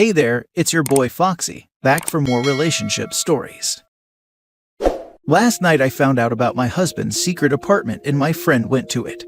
Hey there, it's your boy Foxy, back for more relationship stories. Last night I found out about my husband's secret apartment and my friend went to it.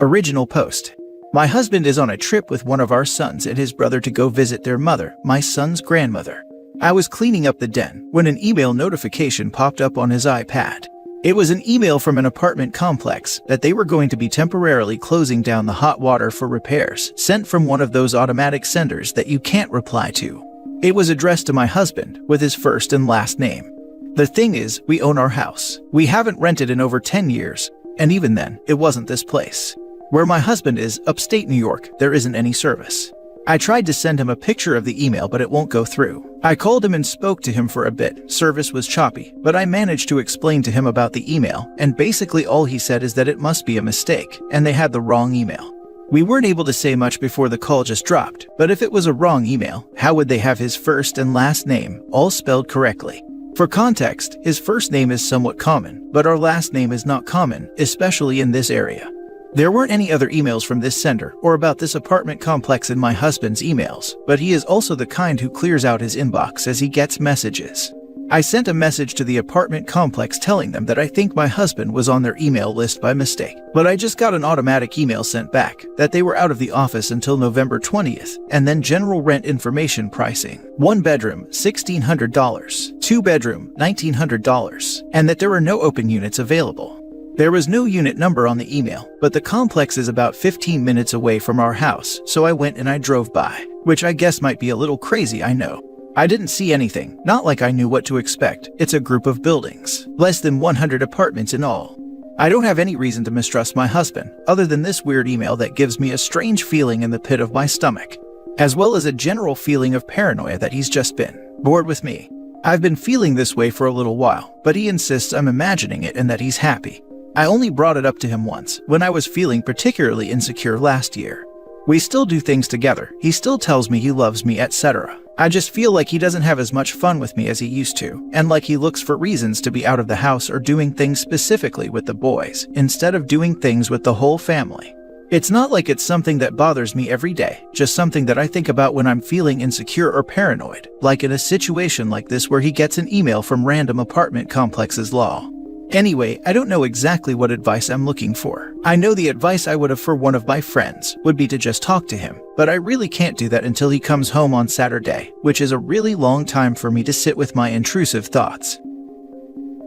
Original post. My husband is on a trip with one of our sons and his brother to go visit their mother, my son's grandmother. I was cleaning up the den when an email notification popped up on his iPad. It was an email from an apartment complex that they were going to be temporarily closing down the hot water for repairs, sent from one of those automatic senders that you can't reply to. It was addressed to my husband with his first and last name. The thing is, we own our house. We haven't rented in over 10 years, and even then, it wasn't this place. Where my husband is, upstate New York, there isn't any service. I tried to send him a picture of the email, but it won't go through. I called him and spoke to him for a bit. Service was choppy, but I managed to explain to him about the email, and basically all he said is that it must be a mistake, and they had the wrong email. We weren't able to say much before the call just dropped, but if it was a wrong email, how would they have his first and last name all spelled correctly? For context, his first name is somewhat common, but our last name is not common, especially in this area. There weren't any other emails from this sender or about this apartment complex in my husband's emails, but he is also the kind who clears out his inbox as he gets messages. I sent a message to the apartment complex telling them that I think my husband was on their email list by mistake, but I just got an automatic email sent back that they were out of the office until November 20th, and then general rent information pricing. 1 bedroom, $1,600, 2 bedroom, $1,900, and that there were no open units available. There was no unit number on the email, but the complex is about 15 minutes away from our house, so I went and I drove by, which I guess might be a little crazy, I know. I didn't see anything, not like I knew what to expect. It's a group of buildings, less than 100 apartments in all. I don't have any reason to mistrust my husband, other than this weird email that gives me a strange feeling in the pit of my stomach, as well as a general feeling of paranoia that he's just been bored with me. I've been feeling this way for a little while, but he insists I'm imagining it and that he's happy. I only brought it up to him once, when I was feeling particularly insecure last year. We still do things together, he still tells me he loves me, etc. I just feel like he doesn't have as much fun with me as he used to, and like he looks for reasons to be out of the house or doing things specifically with the boys, instead of doing things with the whole family. It's not like it's something that bothers me every day, just something that I think about when I'm feeling insecure or paranoid, like in a situation like this where he gets an email from random apartment complex's law. Anyway, I don't know exactly what advice I'm looking for. I know the advice I would have for one of my friends would be to just talk to him, but I really can't do that until he comes home on Saturday, which is a really long time for me to sit with my intrusive thoughts.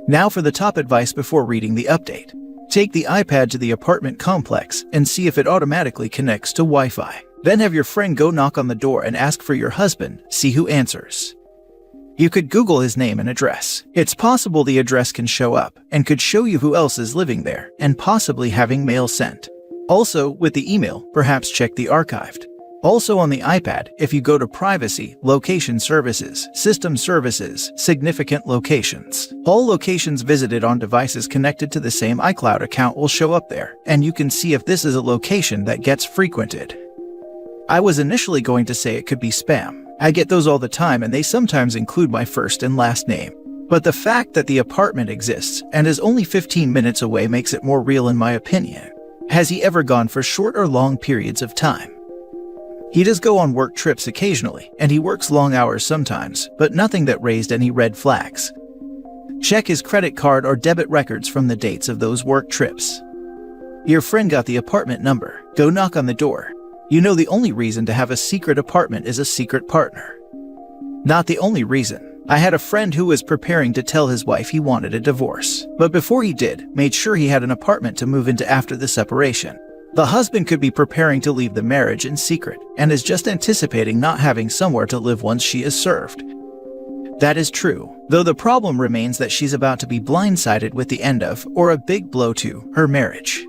Now for the top advice before reading the update. Take the iPad to the apartment complex and see if it automatically connects to Wi-Fi. Then have your friend go knock on the door and ask for your husband, see who answers. You could Google his name and address. It's possible the address can show up and could show you who else is living there and possibly having mail sent. Also, with the email, perhaps check the archived. Also on the iPad, if you go to Privacy, Location Services, System Services, Significant Locations, all locations visited on devices connected to the same iCloud account will show up there, and you can see if this is a location that gets frequented. I was initially going to say it could be spam. I get those all the time and they sometimes include my first and last name. But the fact that the apartment exists and is only 15 minutes away makes it more real in my opinion. Has he ever gone for short or long periods of time? He does go on work trips occasionally, and he works long hours sometimes, but nothing that raised any red flags. Check his credit card or debit records from the dates of those work trips. Your friend got the apartment number. Go knock on the door. You know the only reason to have a secret apartment is a secret partner. Not the only reason. I had a friend who was preparing to tell his wife he wanted a divorce, but before he did, made sure he had an apartment to move into after the separation. The husband could be preparing to leave the marriage in secret and is just anticipating not having somewhere to live once she is served. That is true, though the problem remains that she's about to be blindsided with the end of, or a big blow to, her marriage.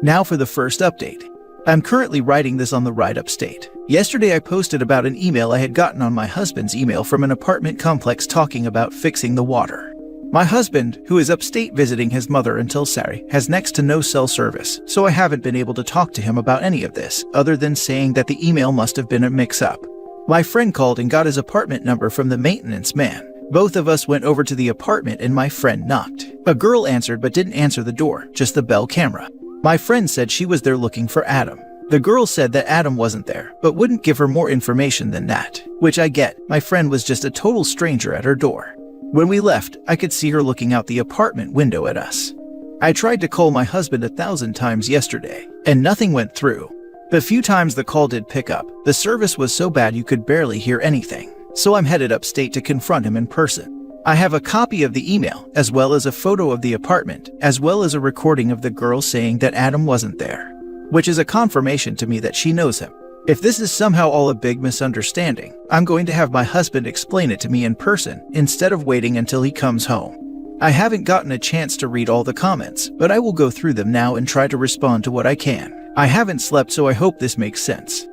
Now for the first update. I'm currently writing this on the ride upstate. Yesterday I posted about an email I had gotten on my husband's email from an apartment complex talking about fixing the water. My husband, who is upstate visiting his mother until Saturday, has next to no cell service, so I haven't been able to talk to him about any of this, other than saying that the email must have been a mix-up. My friend called and got his apartment number from the maintenance man. Both of us went over to the apartment and my friend knocked. A girl answered but didn't answer the door, just the bell camera. My friend said she was there looking for Adam. The girl said that Adam wasn't there, but wouldn't give her more information than that, which I get. My friend was just a total stranger at her door. When we left, I could see her looking out the apartment window at us. I tried to call my husband 1,000 times yesterday, and nothing went through. The few times the call did pick up, the service was so bad you could barely hear anything, so I'm headed upstate to confront him in person. I have a copy of the email, as well as a photo of the apartment, as well as a recording of the girl saying that Adam wasn't there, which is a confirmation to me that she knows him. If this is somehow all a big misunderstanding, I'm going to have my husband explain it to me in person instead of waiting until he comes home. I haven't gotten a chance to read all the comments, but I will go through them now and try to respond to what I can. I haven't slept, so I hope this makes sense.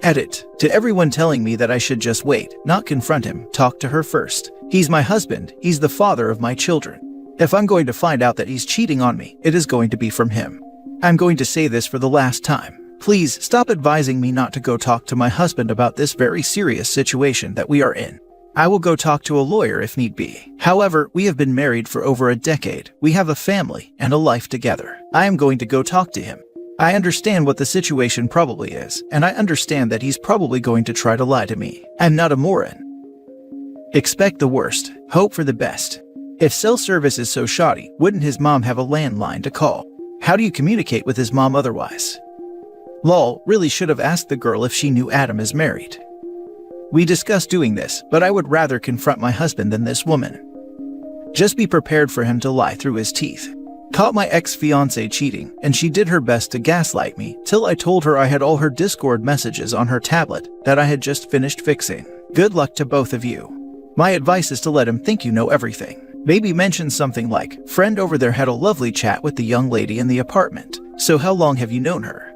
Edit. To everyone telling me that I should just wait, not confront him, talk to her first. He's my husband, he's the father of my children. If I'm going to find out that he's cheating on me, it is going to be from him. I'm going to say this for the last time. Please stop advising me not to go talk to my husband about this very serious situation that we are in. I will go talk to a lawyer if need be. However, we have been married for over a decade. We have a family and a life together. I am going to go talk to him. I understand what the situation probably is, and I understand that he's probably going to try to lie to me. I'm not a moron. Expect the worst, hope for the best. If cell service is so shoddy, wouldn't his mom have a landline to call? How do you communicate with his mom otherwise? Lol, really should have asked the girl if she knew Adam is married. We discussed doing this, but I would rather confront my husband than this woman. Just be prepared for him to lie through his teeth. Caught my ex-fiancée cheating, and she did her best to gaslight me till I told her I had all her Discord messages on her tablet that I had just finished fixing. Good luck to both of you. My advice is to let him think you know everything. Maybe mention something like, friend over there had a lovely chat with the young lady in the apartment. So how long have you known her?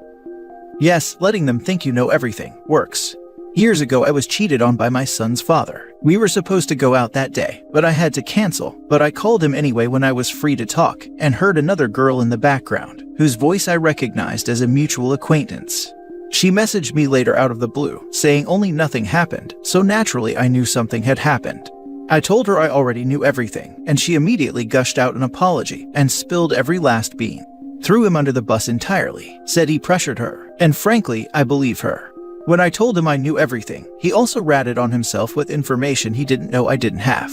Yes, letting them think you know everything works. Years ago I was cheated on by my son's father. We were supposed to go out that day, but I had to cancel. But I called him anyway when I was free to talk, and heard another girl in the background, whose voice I recognized as a mutual acquaintance. She messaged me later out of the blue, saying only nothing happened, so naturally I knew something had happened. I told her I already knew everything, and she immediately gushed out an apology and spilled every last bean. Threw him under the bus entirely, said he pressured her, and frankly, I believe her. When I told him I knew everything, he also ratted on himself with information he didn't know I didn't have.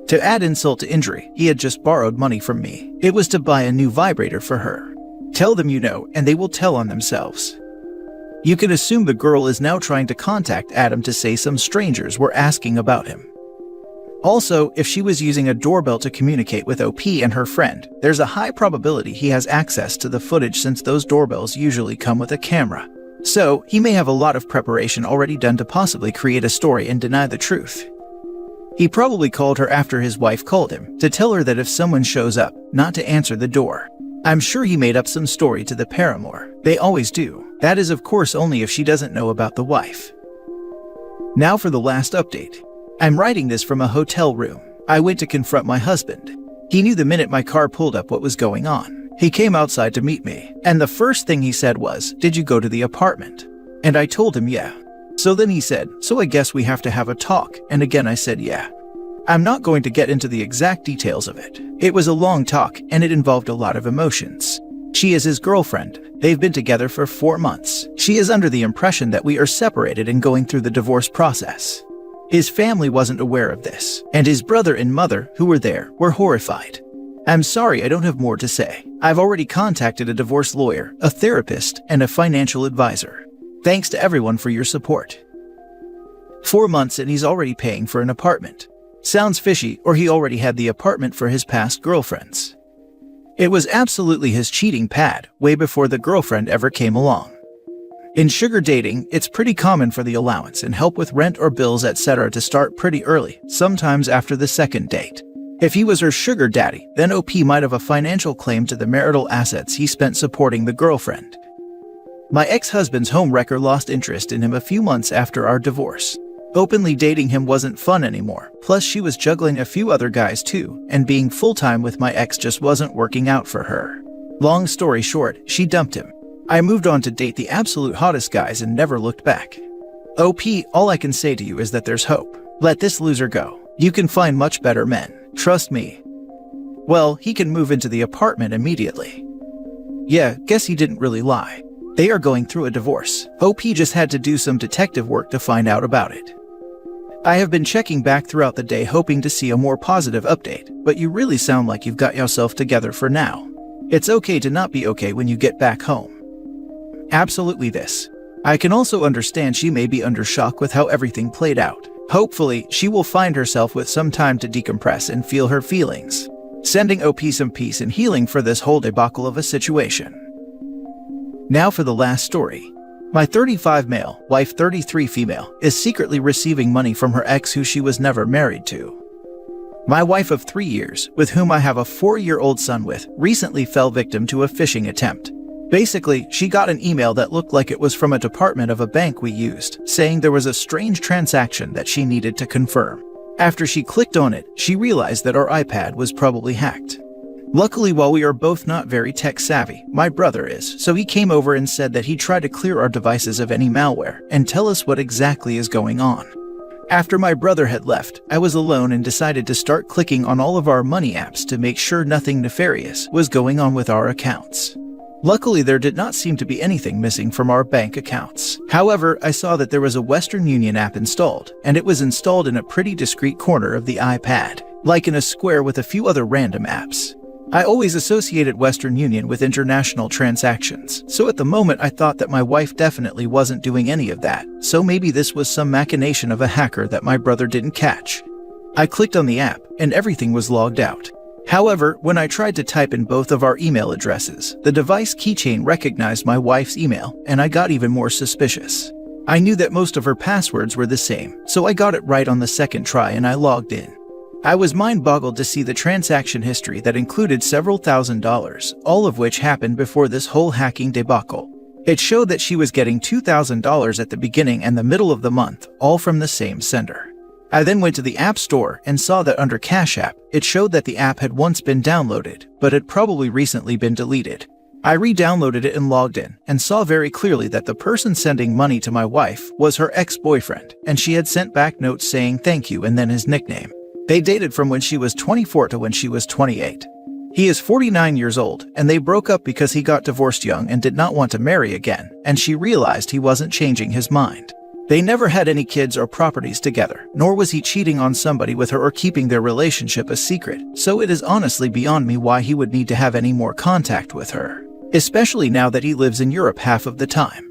To add insult to injury, he had just borrowed money from me. It was to buy a new vibrator for her. Tell them you know, and they will tell on themselves. You can assume the girl is now trying to contact Adam to say some strangers were asking about him. Also, if she was using a doorbell to communicate with OP and her friend, there's a high probability he has access to the footage since those doorbells usually come with a camera. So, he may have a lot of preparation already done to possibly create a story and deny the truth. He probably called her after his wife called him, to tell her that if someone shows up, not to answer the door. I'm sure he made up some story to the paramour. They always do. That is of course only if she doesn't know about the wife. Now for the last update. I'm writing this from a hotel room. I went to confront my husband. He knew the minute my car pulled up what was going on. He came outside to meet me, and the first thing he said was, "Did you go to the apartment?" And I told him yeah. So then he said, "So I guess we have to have a talk," and again I said yeah. I'm not going to get into the exact details of it. It was a long talk, and it involved a lot of emotions. She is his girlfriend. They've been together for 4 months. She is under the impression that we are separated and going through the divorce process. His family wasn't aware of this, and his brother and mother, who were there, were horrified. I'm sorry I don't have more to say. I've already contacted a divorce lawyer, a therapist, and a financial advisor. Thanks to everyone for your support. 4 months and he's already paying for an apartment. Sounds fishy, or he already had the apartment for his past girlfriends. It was absolutely his cheating pad, way before the girlfriend ever came along. In sugar dating, it's pretty common for the allowance and help with rent or bills etc. to start pretty early, sometimes after the second date. If he was her sugar daddy, then OP might have a financial claim to the marital assets he spent supporting the girlfriend. My ex-husband's homewrecker lost interest in him a few months after our divorce. Openly dating him wasn't fun anymore, plus she was juggling a few other guys too, and being full-time with my ex just wasn't working out for her. Long story short, she dumped him. I moved on to date the absolute hottest guys and never looked back. OP, all I can say to you is that there's hope. Let this loser go. You can find much better men. Trust me. Well, he can move into the apartment immediately. Yeah, guess he didn't really lie. They are going through a divorce. Hope he just had to do some detective work to find out about it. I have been checking back throughout the day hoping to see a more positive update, but you really sound like you've got yourself together for now. It's okay to not be okay when you get back home. Absolutely this. I can also understand she may be under shock with how everything played out. Hopefully, she will find herself with some time to decompress and feel her feelings. Sending OP some peace and healing for this whole debacle of a situation. Now for the last story. My 35 male, wife 33 female, is secretly receiving money from her ex who she was never married to. My wife of 3 years, with whom I have a 4-year-old son with, recently fell victim to a phishing attempt. Basically, she got an email that looked like it was from a department of a bank we used, saying there was a strange transaction that she needed to confirm. After she clicked on it, she realized that our iPad was probably hacked. Luckily, while we are both not very tech-savvy, my brother is, so he came over and said that he tried to clear our devices of any malware and tell us what exactly is going on. After my brother had left, I was alone and decided to start clicking on all of our money apps to make sure nothing nefarious was going on with our accounts. Luckily, there did not seem to be anything missing from our bank accounts. However, I saw that there was a Western Union app installed, and it was installed in a pretty discreet corner of the iPad, like in a square with a few other random apps. I always associated Western Union with international transactions, so at the moment I thought that my wife definitely wasn't doing any of that, so maybe this was some machination of a hacker that my brother didn't catch. I clicked on the app, and everything was logged out. However, when I tried to type in both of our email addresses, the device keychain recognized my wife's email, and I got even more suspicious. I knew that most of her passwords were the same, so I got it right on the second try and I logged in. I was mind-boggled to see the transaction history that included several $1,000s, all of which happened before this whole hacking debacle. It showed that she was getting $2,000 at the beginning and the middle of the month, all from the same sender. I then went to the App Store and saw that under Cash App, it showed that the app had once been downloaded, but had probably recently been deleted. I re-downloaded it and logged in, and saw very clearly that the person sending money to my wife was her ex-boyfriend, and she had sent back notes saying thank you and then his nickname. They dated from when she was 24 to when she was 28. He is 49 years old, and they broke up because he got divorced young and did not want to marry again, and she realized he wasn't changing his mind. They never had any kids or properties together, nor was he cheating on somebody with her or keeping their relationship a secret, so it is honestly beyond me why he would need to have any more contact with her, especially now that he lives in Europe half of the time.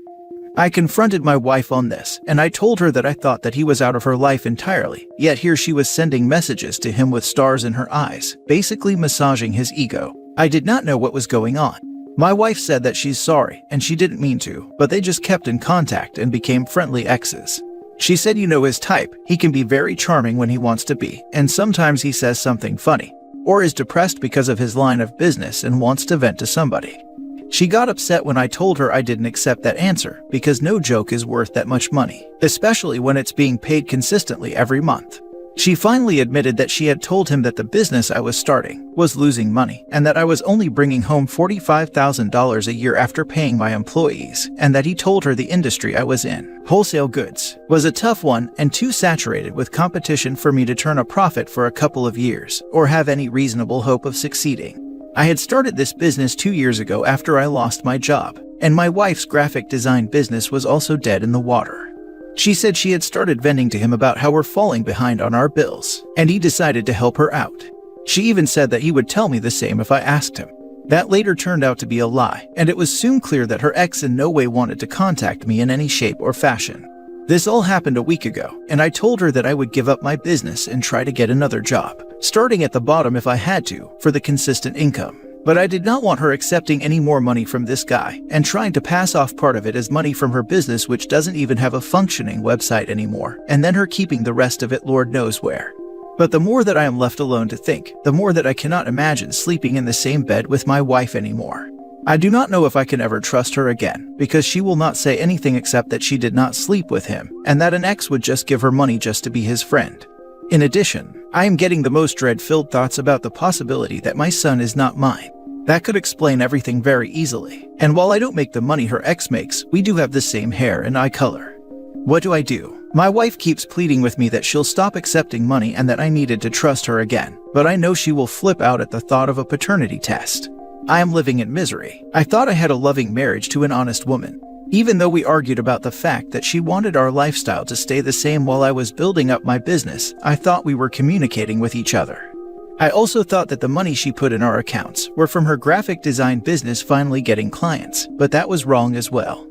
I confronted my wife on this, and I told her that I thought that he was out of her life entirely, yet here she was sending messages to him with stars in her eyes, basically massaging his ego. I did not know what was going on. My wife said that she's sorry, and she didn't mean to, but they just kept in contact and became friendly exes. She said you know his type, he can be very charming when he wants to be, and sometimes he says something funny, or is depressed because of his line of business and wants to vent to somebody. She got upset when I told her I didn't accept that answer, because no joke is worth that much money, especially when it's being paid consistently every month. She finally admitted that she had told him that the business I was starting was losing money, and that I was only bringing home $45,000 a year after paying my employees, and that he told her the industry I was in, wholesale goods, was a tough one and too saturated with competition for me to turn a profit for a couple of years, or have any reasonable hope of succeeding. I had started this business 2 years ago after I lost my job, and my wife's graphic design business was also dead in the water. She said she had started venting to him about how we're falling behind on our bills, and he decided to help her out. She even said that he would tell me the same if I asked him. That later turned out to be a lie, and it was soon clear that her ex in no way wanted to contact me in any shape or fashion. This all happened a week ago, and I told her that I would give up my business and try to get another job, starting at the bottom if I had to, for the consistent income. But I did not want her accepting any more money from this guy and trying to pass off part of it as money from her business, which doesn't even have a functioning website anymore, and then her keeping the rest of it Lord knows where. But the more that I am left alone to think, the more that I cannot imagine sleeping in the same bed with my wife anymore. I do not know if I can ever trust her again, because she will not say anything except that she did not sleep with him, and that an ex would just give her money just to be his friend. In addition, I am getting the most dread-filled thoughts about the possibility that my son is not mine. That could explain everything very easily. And while I don't make the money her ex makes, we do have the same hair and eye color. What do I do? My wife keeps pleading with me that she'll stop accepting money and that I needed to trust her again, but I know she will flip out at the thought of a paternity test. I am living in misery. I thought I had a loving marriage to an honest woman. Even though we argued about the fact that she wanted our lifestyle to stay the same while I was building up my business, I thought we were communicating with each other. I also thought that the money she put in our accounts were from her graphic design business finally getting clients, but that was wrong as well.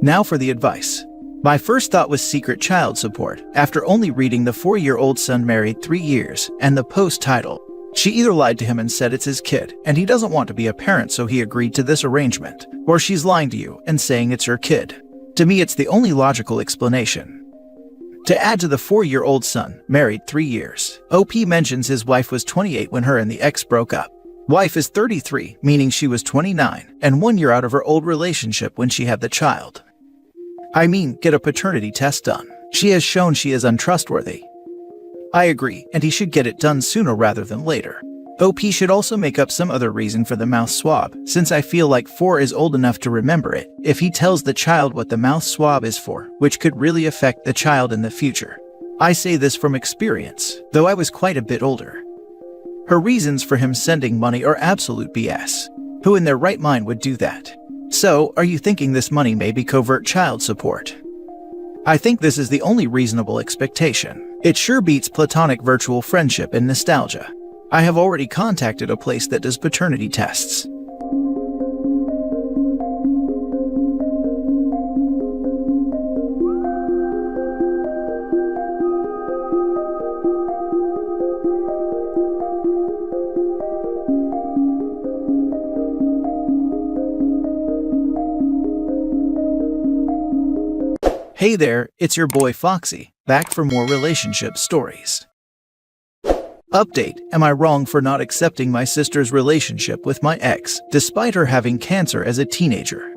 Now for the advice. My first thought was secret child support, after only reading the 4-year-old son married 3 years, and the post title. She either lied to him and said it's his kid, and he doesn't want to be a parent so he agreed to this arrangement, or she's lying to you and saying it's her kid. To me, it's the only logical explanation. To add to the 4-year-old son, married 3 years, OP mentions his wife was 28 when her and the ex broke up. Wife is 33, meaning she was 29, and 1 year out of her old relationship when she had the child. I mean, get a paternity test done. She has shown she is untrustworthy. I agree, and he should get it done sooner rather than later. OP should also make up some other reason for the mouth swab, since I feel like 4 is old enough to remember it, if he tells the child what the mouth swab is for, which could really affect the child in the future. I say this from experience, though I was quite a bit older. Her reasons for him sending money are absolute BS. Who in their right mind would do that? So, are you thinking this money may be covert child support? I think this is the only reasonable expectation. It sure beats platonic virtual friendship and nostalgia. I have already contacted a place that does paternity tests. Hey there, it's your boy Foxy, back for more relationship stories. Update: am I wrong for not accepting my sister's relationship with my ex, despite her having cancer as a teenager?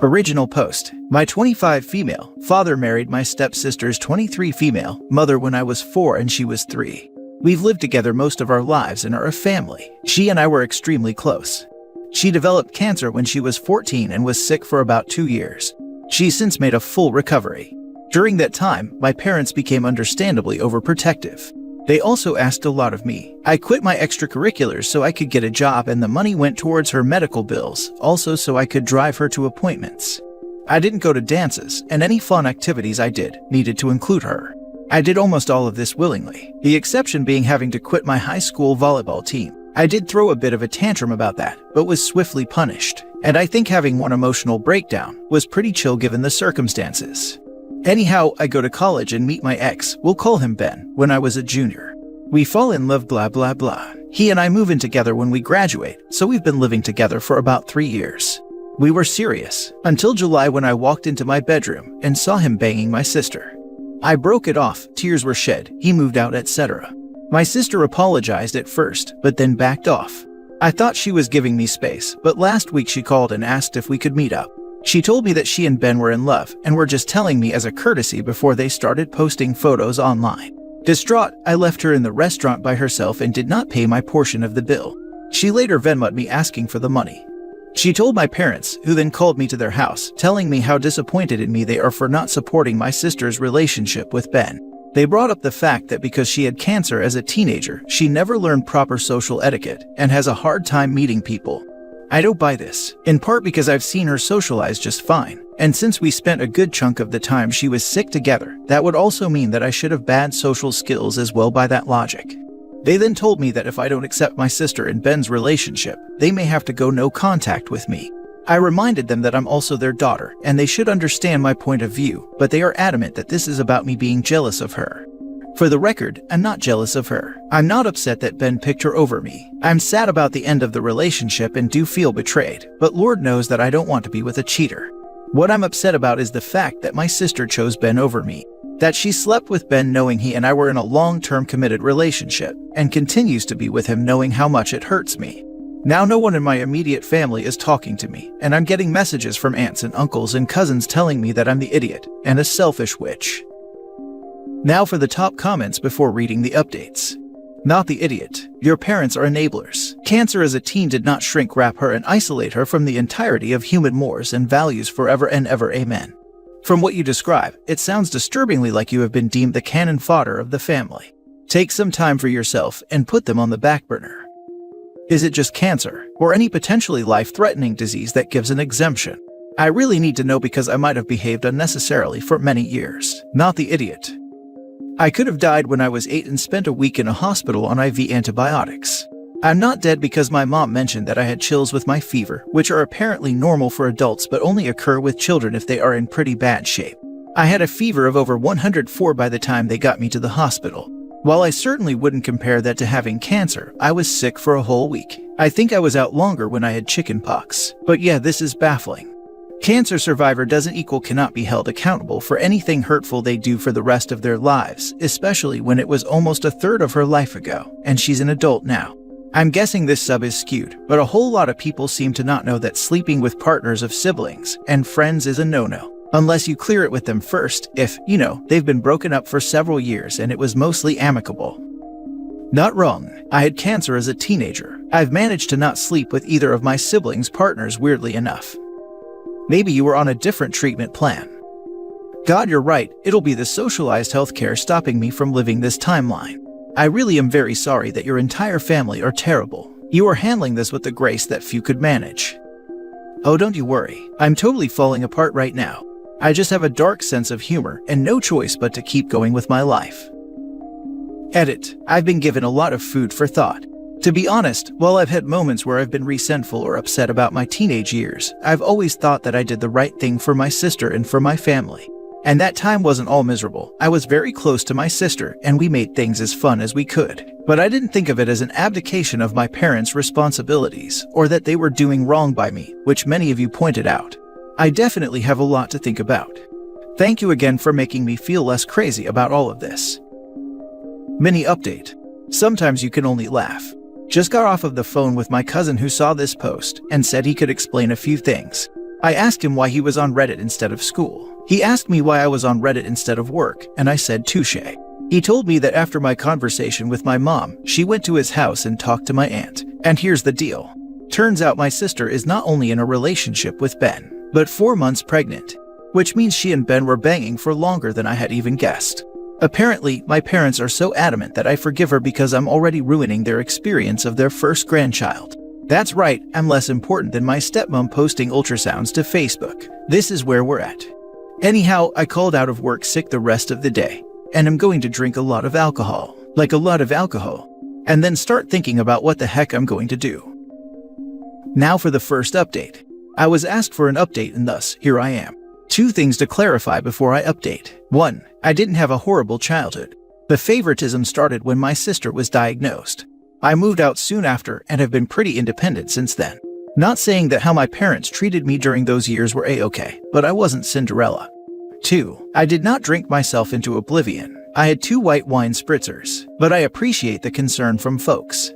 Original post: my 25 female father married my stepsister's 23 female mother when I was 4 and she was 3. We've lived together most of our lives and are a family. She and I were extremely close. She developed cancer when she was 14 and was sick for about 2 years. She's since made a full recovery. During that time, my parents became understandably overprotective. They also asked a lot of me. I quit my extracurriculars so I could get a job, and the money went towards her medical bills, also so I could drive her to appointments. I didn't go to dances, and any fun activities I did needed to include her. I did almost all of this willingly, the exception being having to quit my high school volleyball team. I did throw a bit of a tantrum about that, but was swiftly punished. And I think having one emotional breakdown was pretty chill given the circumstances. Anyhow, I go to college and meet my ex, we'll call him Ben, when I was a junior. We fall in love blah blah blah. He and I move in together when we graduate, so we've been living together for about 3 years. We were serious, until July when I walked into my bedroom and saw him banging my sister. I broke it off, tears were shed, he moved out, etc. My sister apologized at first, but then backed off. I thought she was giving me space, but last week she called and asked if we could meet up. She told me that she and Ben were in love and were just telling me as a courtesy before they started posting photos online. Distraught, I left her in the restaurant by herself and did not pay my portion of the bill. She later Venmo'd me asking for the money. She told my parents, who then called me to their house, telling me how disappointed in me they are for not supporting my sister's relationship with Ben. They brought up the fact that because she had cancer as a teenager, she never learned proper social etiquette and has a hard time meeting people. I don't buy this, in part because I've seen her socialize just fine, and since we spent a good chunk of the time she was sick together, that would also mean that I should have bad social skills as well by that logic. They then told me that if I don't accept my sister and Ben's relationship, they may have to go no contact with me. I reminded them that I'm also their daughter, and they should understand my point of view, but they are adamant that this is about me being jealous of her. For the record, I'm not jealous of her. I'm not upset that Ben picked her over me. I'm sad about the end of the relationship and do feel betrayed, but Lord knows that I don't want to be with a cheater. What I'm upset about is the fact that my sister chose Ben over me. That she slept with Ben knowing he and I were in a long-term committed relationship, and continues to be with him knowing how much it hurts me. Now no one in my immediate family is talking to me, and I'm getting messages from aunts and uncles and cousins telling me that I'm the idiot and a selfish witch. Now for the top comments before reading the updates. Not the idiot. Your parents are enablers. Cancer as a teen did not shrink wrap her and isolate her from the entirety of human mores and values forever and ever. Amen. From what you describe, it sounds disturbingly like you have been deemed the cannon fodder of the family. Take some time for yourself and put them on the back burner. Is it just cancer, or any potentially life-threatening disease that gives an exemption? I really need to know because I might have behaved unnecessarily for many years. Not the idiot. I could have died when I was 8 and spent a week in a hospital on IV antibiotics. I'm not dead because my mom mentioned that I had chills with my fever, which are apparently normal for adults but only occur with children if they are in pretty bad shape. I had a fever of over 104 by the time they got me to the hospital. While I certainly wouldn't compare that to having cancer, I was sick for a whole week. I think I was out longer when I had chickenpox. But yeah, this is baffling. Cancer survivor doesn't equal cannot be held accountable for anything hurtful they do for the rest of their lives, especially when it was almost a third of her life ago, and she's an adult now. I'm guessing this sub is skewed, but a whole lot of people seem to not know that sleeping with partners of siblings and friends is a no-no. Unless you clear it with them first, if, they've been broken up for several years and it was mostly amicable. Not wrong. I had cancer as a teenager. I've managed to not sleep with either of my siblings' partners, weirdly enough. Maybe you were on a different treatment plan. God, you're right, it'll be the socialized healthcare stopping me from living this timeline. I really am very sorry that your entire family are terrible. You are handling this with the grace that few could manage. Oh, don't you worry, I'm totally falling apart right now. I just have a dark sense of humor and no choice but to keep going with my life. Edit. I've been given a lot of food for thought. To be honest, while I've had moments where I've been resentful or upset about my teenage years, I've always thought that I did the right thing for my sister and for my family. And that time wasn't all miserable. I was very close to my sister, and we made things as fun as we could. But I didn't think of it as an abdication of my parents' responsibilities, or that they were doing wrong by me, which many of you pointed out. I definitely have a lot to think about. Thank you again for making me feel less crazy about all of this. Mini update. Sometimes you can only laugh. Just got off of the phone with my cousin who saw this post and said he could explain a few things. I asked him why he was on Reddit instead of school. He asked me why I was on Reddit instead of work, and I said touche. He told me that after my conversation with my mom, she went to his house and talked to my aunt. And here's the deal. Turns out my sister is not only in a relationship with Ben, but 4 months pregnant, which means she and Ben were banging for longer than I had even guessed. Apparently, my parents are so adamant that I forgive her because I'm already ruining their experience of their first grandchild. That's right, I'm less important than my stepmom posting ultrasounds to Facebook. This is where we're at. Anyhow, I called out of work sick the rest of the day, and I'm going to drink a lot of alcohol, and then start thinking about what the heck I'm going to do. Now for the first update. I was asked for an update and thus, here I am. 2 things to clarify before I update. 1. I didn't have a horrible childhood. The favoritism started when my sister was diagnosed. I moved out soon after and have been pretty independent since then. Not saying that how my parents treated me during those years were a-okay, but I wasn't Cinderella. 2. I did not drink myself into oblivion. I had 2 white wine spritzers, but I appreciate the concern from folks.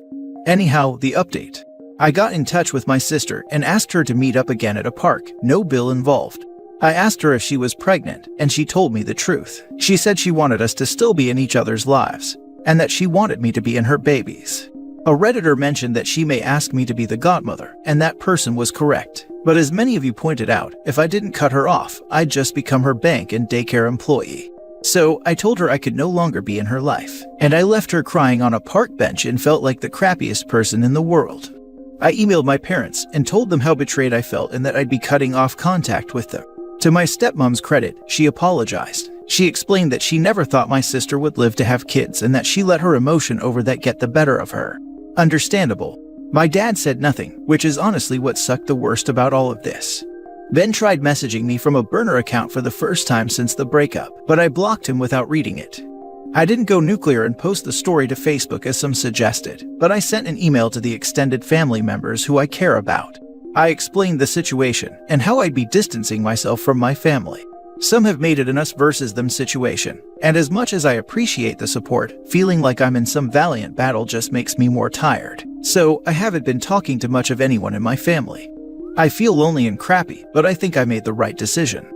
Anyhow, the update. I got in touch with my sister and asked her to meet up again at a park, no bill involved. I asked her if she was pregnant, and she told me the truth. She said she wanted us to still be in each other's lives, and that she wanted me to be in her babies. A Redditor mentioned that she may ask me to be the godmother, and that person was correct. But as many of you pointed out, if I didn't cut her off, I'd just become her bank and daycare employee. So I told her I could no longer be in her life, and I left her crying on a park bench and felt like the crappiest person in the world. I emailed my parents and told them how betrayed I felt and that I'd be cutting off contact with them. To my stepmom's credit, she apologized. She explained that she never thought my sister would live to have kids and that she let her emotion over that get the better of her. Understandable. My dad said nothing, which is honestly what sucked the worst about all of this. Ben tried messaging me from a burner account for the first time since the breakup, but I blocked him without reading it. I didn't go nuclear and post the story to Facebook as some suggested, but I sent an email to the extended family members who I care about. I explained the situation and how I'd be distancing myself from my family. Some have made it an us versus them situation, and as much as I appreciate the support, feeling like I'm in some valiant battle just makes me more tired. So I haven't been talking to much of anyone in my family. I feel lonely and crappy, but I think I made the right decision.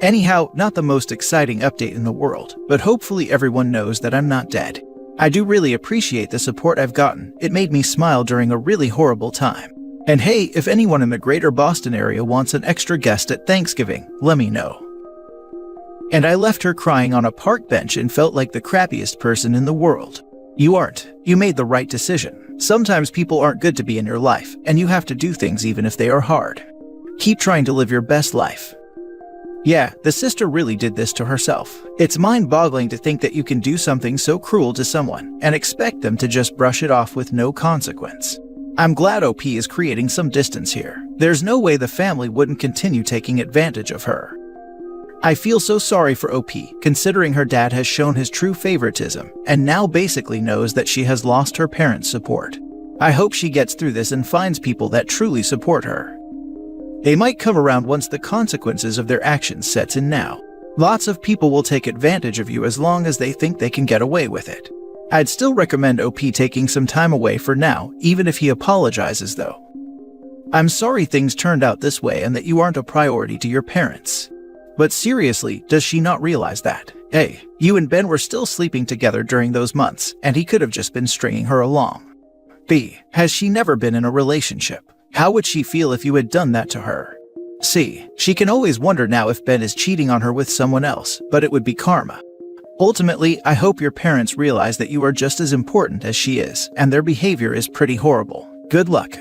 Anyhow, not the most exciting update in the world, but hopefully everyone knows that I'm not dead. I do really appreciate the support I've gotten. It made me smile during a really horrible time. And hey, if anyone in the greater Boston area wants an extra guest at Thanksgiving, let me know. And I left her crying on a park bench and felt like the crappiest person in the world. You aren't. You made the right decision. Sometimes people aren't good to be in your life, and you have to do things even if they are hard. Keep trying to live your best life. Yeah, the sister really did this to herself. It's mind-boggling to think that you can do something so cruel to someone and expect them to just brush it off with no consequence. I'm glad OP is creating some distance here. There's no way the family wouldn't continue taking advantage of her. I feel so sorry for OP, considering her dad has shown his true favoritism and now basically knows that she has lost her parents' support. I hope she gets through this and finds people that truly support her. They might come around once the consequences of their actions sets in now. Lots of people will take advantage of you as long as they think they can get away with it. I'd still recommend OP taking some time away for now, even if he apologizes though. I'm sorry things turned out this way and that you aren't a priority to your parents. But seriously, does she not realize that? Hey, you and Ben were still sleeping together during those months, and he could have just been stringing her along. B. Has she never been in a relationship? How would she feel if you had done that to her? C. She can always wonder now if Ben is cheating on her with someone else, but it would be karma. Ultimately, I hope your parents realize that you are just as important as she is, and their behavior is pretty horrible. Good luck.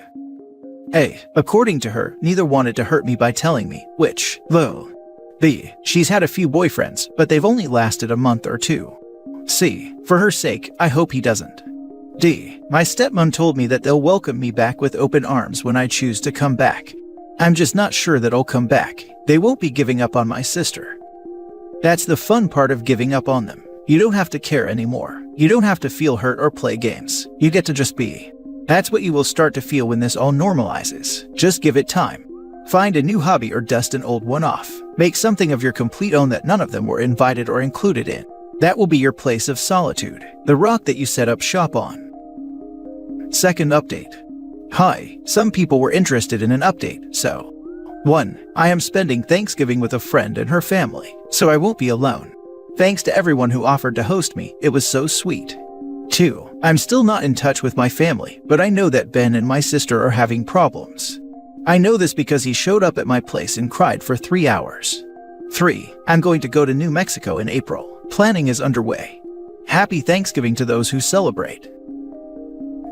A. According to her, neither wanted to hurt me by telling me, which, though. B. She's had a few boyfriends, but they've only lasted a month or two. C. For her sake, I hope he doesn't. D. My stepmom told me that they'll welcome me back with open arms when I choose to come back. I'm just not sure that I'll come back. They won't be giving up on my sister. That's the fun part of giving up on them. You don't have to care anymore. You don't have to feel hurt or play games. You get to just be. That's what you will start to feel when this all normalizes. Just give it time. Find a new hobby or dust an old one off. Make something of your complete own that none of them were invited or included in. That will be your place of solitude, the rock that you set up shop on. Second update. Hi, some people were interested in an update, so. 1. I am spending Thanksgiving with a friend and her family, so I won't be alone. Thanks to everyone who offered to host me, it was so sweet. 2. I'm still not in touch with my family, but I know that Ben and my sister are having problems. I know this because he showed up at my place and cried for 3 hours. 3. I'm going to go to New Mexico in April. Planning is underway. Happy Thanksgiving to those who celebrate.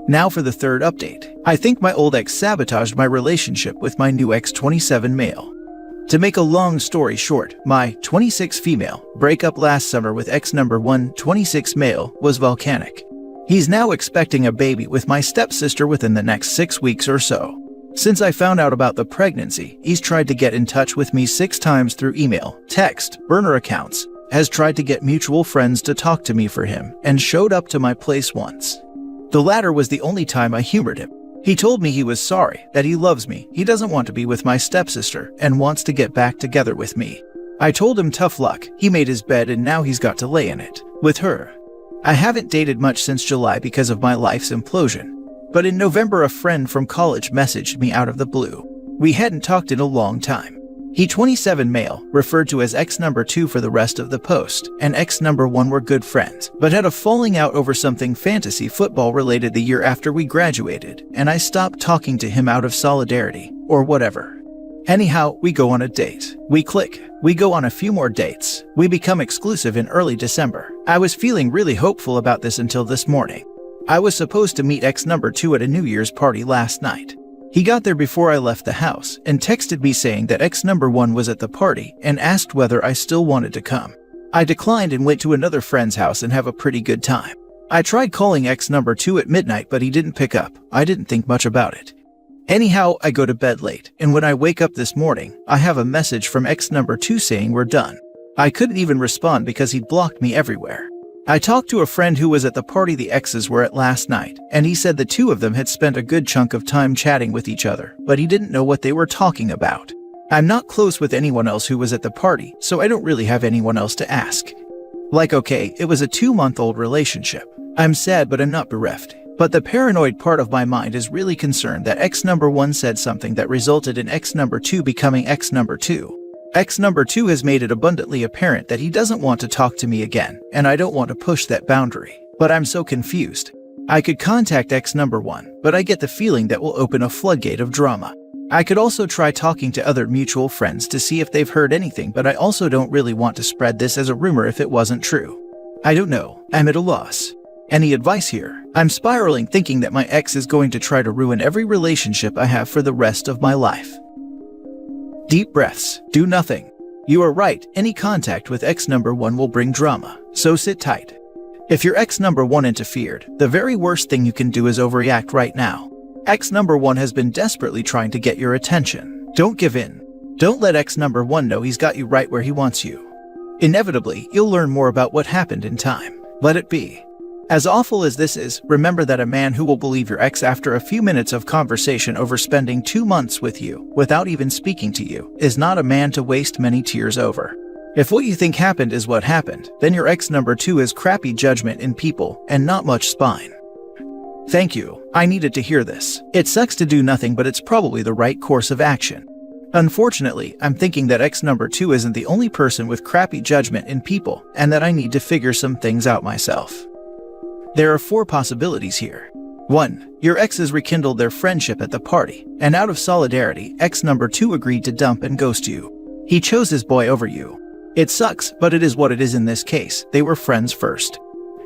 Now for the third update. I think my old ex sabotaged my relationship with my new ex 27 male. To make a long story short, my 26 female breakup last summer with ex number 1 26 male was volcanic. He's now expecting a baby with my stepsister within the next 6 weeks or so. Since I found out about the pregnancy, he's tried to get in touch with me 6 times through email, text, burner accounts, has tried to get mutual friends to talk to me for him, and showed up to my place once. The latter was the only time I humored him. He told me he was sorry, that he loves me, he doesn't want to be with my stepsister, and wants to get back together with me. I told him tough luck, he made his bed and now he's got to lay in it, with her. I haven't dated much since July because of my life's implosion. But in November a friend from college messaged me out of the blue. We hadn't talked in a long time. He 27 male, referred to as ex number 2 for the rest of the post, and ex number 1 were good friends, but had a falling out over something fantasy football related the year after we graduated, and I stopped talking to him out of solidarity, or whatever. Anyhow, we go on a date. We click. We go on a few more dates. We become exclusive in early December. I was feeling really hopeful about this until this morning. I was supposed to meet ex number 2 at a New Year's party last night. He got there before I left the house and texted me saying that ex number 1 was at the party and asked whether I still wanted to come. I declined and went to another friend's house and have a pretty good time. I tried calling ex number 2 at midnight but he didn't pick up. I didn't think much about it. Anyhow, I go to bed late, and when I wake up this morning, I have a message from ex number 2 saying we're done. I couldn't even respond because he'd blocked me everywhere. I talked to a friend who was at the party the exes were at last night, and he said the two of them had spent a good chunk of time chatting with each other, but he didn't know what they were talking about. I'm not close with anyone else who was at the party, so I don't really have anyone else to ask. Like okay, it was a 2-month-old relationship. I'm sad but I'm not bereft. But the paranoid part of my mind is really concerned that ex number 1 said something that resulted in ex number 2 becoming ex number 2. Ex number 2 has made it abundantly apparent that he doesn't want to talk to me again, and I don't want to push that boundary. But I'm so confused. I could contact ex number 1, but I get the feeling that will open a floodgate of drama. I could also try talking to other mutual friends to see if they've heard anything, but I also don't really want to spread this as a rumor if it wasn't true. I don't know. I'm at a loss. Any advice here? I'm spiraling thinking that my ex is going to try to ruin every relationship I have for the rest of my life. Deep breaths. Do nothing. You are right, any contact with ex number 1 will bring drama, so sit tight. If your ex number 1 interfered, the very worst thing you can do is overreact right now. Ex number 1 has been desperately trying to get your attention. Don't give in. Don't let ex number 1 know he's got you right where he wants you. Inevitably, you'll learn more about what happened in time. Let it be. As awful as this is, remember that a man who will believe your ex after a few minutes of conversation over spending 2 months with you, without even speaking to you, is not a man to waste many tears over. If what you think happened is what happened, then your ex number 2 is crappy judgment in people and not much spine. Thank you. I needed to hear this. It sucks to do nothing, but it's probably the right course of action. Unfortunately, I'm thinking that ex number 2 isn't the only person with crappy judgment in people, and that I need to figure some things out myself. There are 4 possibilities here. 1. Your exes rekindled their friendship at the party, and out of solidarity, ex number 2 agreed to dump and ghost you. He chose his boy over you. It sucks, but it is what it is in this case. They were friends first.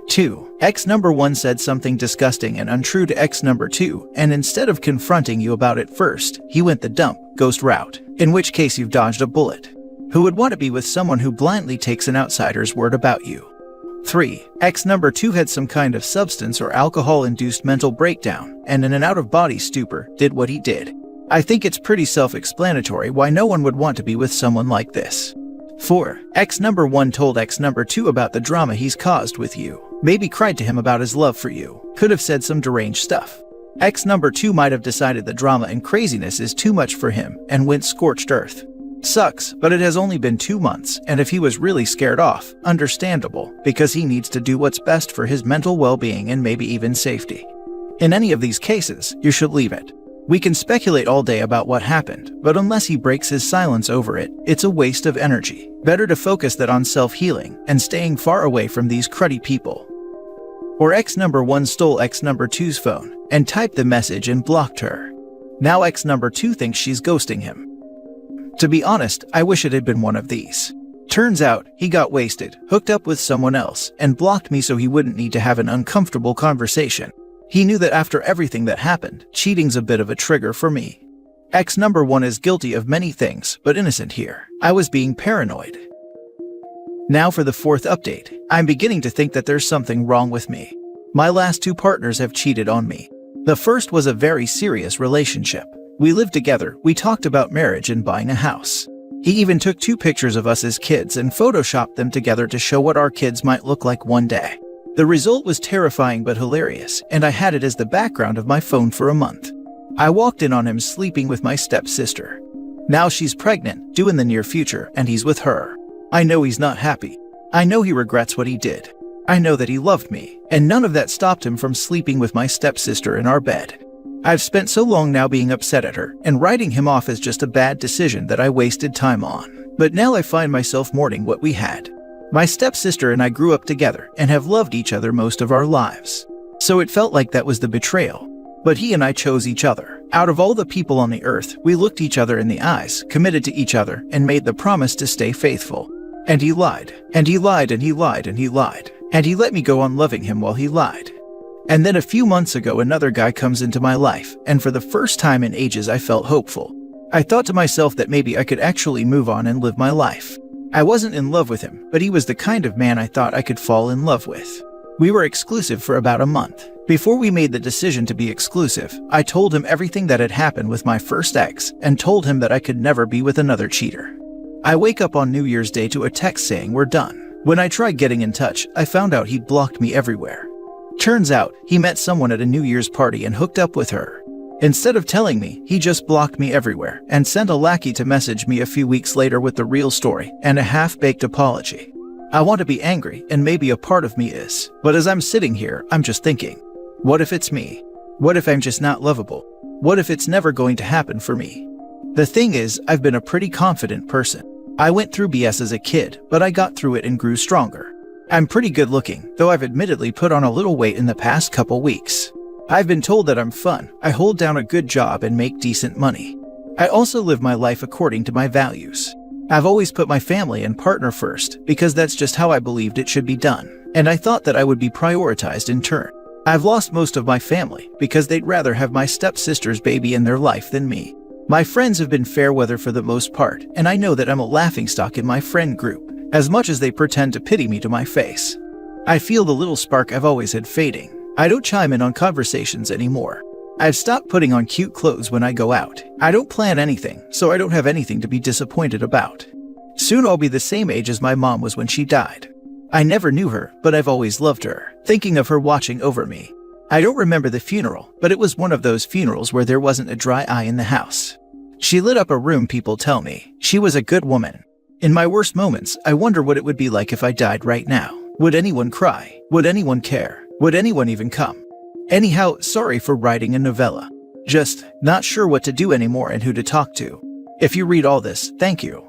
2. Ex number 1 said something disgusting and untrue to ex number 2, and instead of confronting you about it first, he went the dump, ghost route, in which case you've dodged a bullet. Who would want to be with someone who blindly takes an outsider's word about you? 3. Ex number 2 had some kind of substance or alcohol-induced mental breakdown, and in an out-of-body stupor, did what he did. I think it's pretty self-explanatory why no one would want to be with someone like this. 4. Ex number 1 told ex number 2 about the drama he's caused with you. Maybe cried to him about his love for you. Could have said some deranged stuff. Ex number 2 might have decided the drama and craziness is too much for him and went scorched earth. Sucks, but it has only been 2 months, and if he was really scared off, understandable, because he needs to do what's best for his mental well-being and maybe even safety. In any of these cases, you should leave it. We can speculate all day about what happened, but unless he breaks his silence over it, it's a waste of energy. Better to focus that on self-healing and staying far away from these cruddy people. Or ex number 1 stole ex number 2's phone and typed the message and blocked her. Now ex number 2 thinks she's ghosting him. To be honest, I wish it had been one of these. Turns out, he got wasted, hooked up with someone else, and blocked me so he wouldn't need to have an uncomfortable conversation. He knew that after everything that happened, cheating's a bit of a trigger for me. Ex number 1 is guilty of many things, but innocent here. I was being paranoid. Now for the 4th update. I'm beginning to think that there's something wrong with me. My last 2 partners have cheated on me. The first was a very serious relationship. We lived together, we talked about marriage and buying a house. He even took 2 pictures of us as kids and photoshopped them together to show what our kids might look like one day. The result was terrifying but hilarious, and I had it as the background of my phone for a month. I walked in on him sleeping with my stepsister. Now she's pregnant, due in the near future, and he's with her. I know he's not happy. I know he regrets what he did. I know that he loved me, and none of that stopped him from sleeping with my stepsister in our bed. I've spent so long now being upset at her, and writing him off as just a bad decision that I wasted time on. But now I find myself mourning what we had. My stepsister and I grew up together and have loved each other most of our lives. So it felt like that was the betrayal. But he and I chose each other. Out of all the people on the earth, we looked each other in the eyes, committed to each other, and made the promise to stay faithful. And he lied, and he lied, and he lied, and he lied. And he let me go on loving him while he lied. And then a few months ago another guy comes into my life, and for the first time in ages I felt hopeful. I thought to myself that maybe I could actually move on and live my life. I wasn't in love with him, but he was the kind of man I thought I could fall in love with. We were exclusive for about a month. Before we made the decision to be exclusive, I told him everything that had happened with my first ex, and told him that I could never be with another cheater. I wake up on New Year's Day to a text saying we're done. When I tried getting in touch, I found out he'd blocked me everywhere. Turns out, he met someone at a New Year's party and hooked up with her. Instead of telling me, he just blocked me everywhere and sent a lackey to message me a few weeks later with the real story and a half-baked apology. I want to be angry, and maybe a part of me is, but as I'm sitting here, I'm just thinking, what if it's me? What if I'm just not lovable? What if it's never going to happen for me? The thing is, I've been a pretty confident person. I went through BS as a kid, but I got through it and grew stronger. I'm pretty good looking, though I've admittedly put on a little weight in the past couple weeks. I've been told that I'm fun, I hold down a good job and make decent money. I also live my life according to my values. I've always put my family and partner first because that's just how I believed it should be done, and I thought that I would be prioritized in turn. I've lost most of my family because they'd rather have my stepsister's baby in their life than me. My friends have been fair weather for the most part, and I know that I'm a laughingstock in my friend group, as much as they pretend to pity me to my face. I feel the little spark I've always had fading. I don't chime in on conversations anymore. I've stopped putting on cute clothes when I go out. I don't plan anything, so I don't have anything to be disappointed about. Soon I'll be the same age as my mom was when she died. I never knew her, but I've always loved her, thinking of her watching over me. I don't remember the funeral, but it was one of those funerals where there wasn't a dry eye in the house. She lit up a room, people tell me. She was a good woman. In my worst moments, I wonder what it would be like if I died right now. Would anyone cry? Would anyone care? Would anyone even come? Anyhow, sorry for writing a novella. Just not sure what to do anymore and who to talk to. If you read all this, thank you.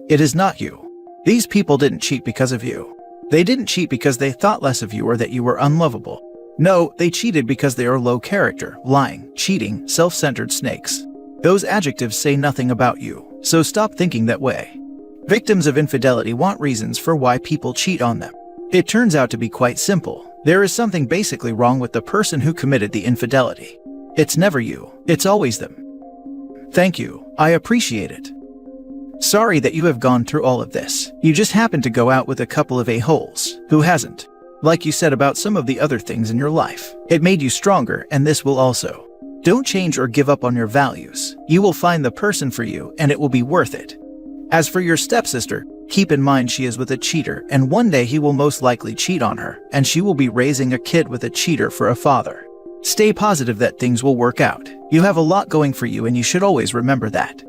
It is not you. These people didn't cheat because of you. They didn't cheat because they thought less of you or that you were unlovable. No, they cheated because they are low character, lying, cheating, self-centered snakes. Those adjectives say nothing about you, so stop thinking that way. Victims of infidelity want reasons for why people cheat on them. It turns out to be quite simple. There is something basically wrong with the person who committed the infidelity. It's never you, it's always them. Thank you, I appreciate it. Sorry that you have gone through all of this. You just happened to go out with a couple of a-holes. Who hasn't? Like you said about some of the other things in your life. It made you stronger, and this will also. Don't change or give up on your values. You will find the person for you, and it will be worth it. As for your stepsister, keep in mind she is with a cheater, and one day he will most likely cheat on her, and she will be raising a kid with a cheater for a father. Stay positive that things will work out. You have a lot going for you, and you should always remember that.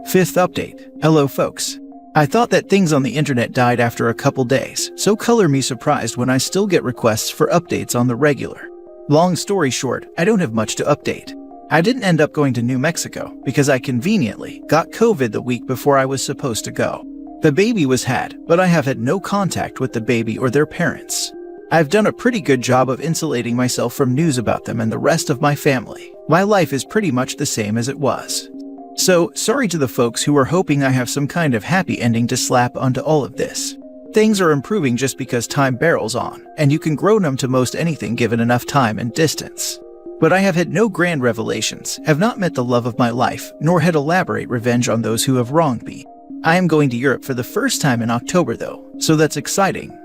Fifth update. Hello folks. I thought that things on the internet died after a couple days, so color me surprised when I still get requests for updates on the regular. Long story short, I don't have much to update. I didn't end up going to New Mexico because I conveniently got COVID the week before I was supposed to go. The baby was had, but I have had no contact with the baby or their parents. I've done a pretty good job of insulating myself from news about them and the rest of my family. My life is pretty much the same as it was. So, sorry to the folks who are hoping I have some kind of happy ending to slap onto all of this. Things are improving just because time barrels on, and you can grow numb to most anything given enough time and distance. But I have had no grand revelations, have not met the love of my life, nor had elaborate revenge on those who have wronged me. I am going to Europe for the first time in October though, so that's exciting.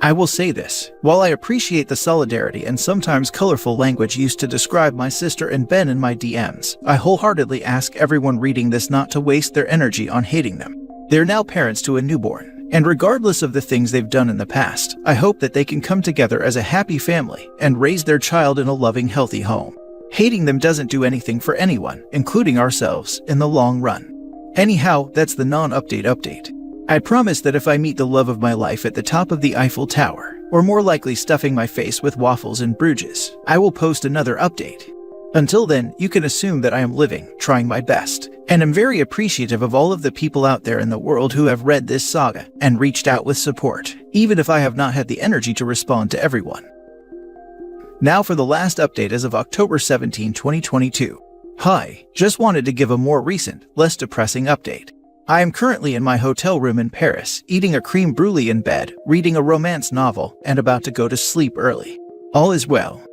I will say this, while I appreciate the solidarity and sometimes colorful language used to describe my sister and Ben in my DMs, I wholeheartedly ask everyone reading this not to waste their energy on hating them. They're now parents to a newborn, and regardless of the things they've done in the past, I hope that they can come together as a happy family and raise their child in a loving, healthy home. Hating them doesn't do anything for anyone, including ourselves, in the long run. Anyhow, that's the non-update update. I promise that if I meet the love of my life at the top of the Eiffel Tower, or more likely stuffing my face with waffles in Bruges, I will post another update. Until then, you can assume that I am living, trying my best, and am very appreciative of all of the people out there in the world who have read this saga and reached out with support, even if I have not had the energy to respond to everyone. Now for the last update as of October 17, 2022. Hi, just wanted to give a more recent, less depressing update. I am currently in my hotel room in Paris, eating a creme brulee in bed, reading a romance novel, and about to go to sleep early. All is well.